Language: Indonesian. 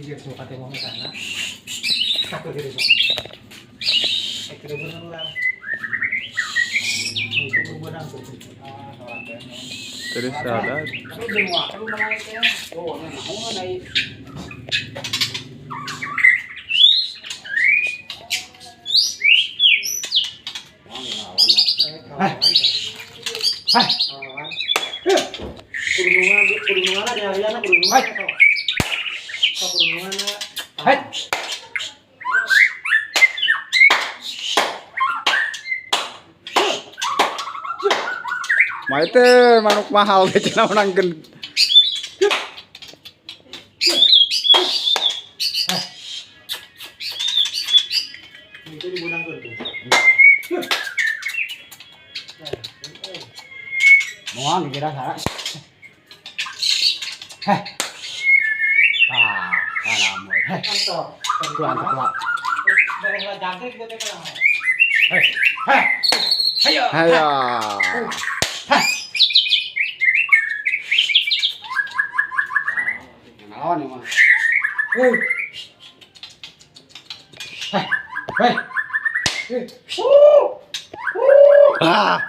Dia suka tengok ke sana. Satu diri. Kita berulang. Itu berbenang tuh. Terus ada. Tapi semua, kalau naiknya, oh, mau naik. Hai. Kurungan ada yang kurungan. Kurungan. Hai. Maite manuk mahal deh cina menanggen. Itu dibunangkeun tuh. Moal dikira salah. Heh. Moy. Heh. Antok. Daerah jangkrik gitu kan. Heh. Heh. Ayo. Ayo. Lawan yang mana? Hei. Ah.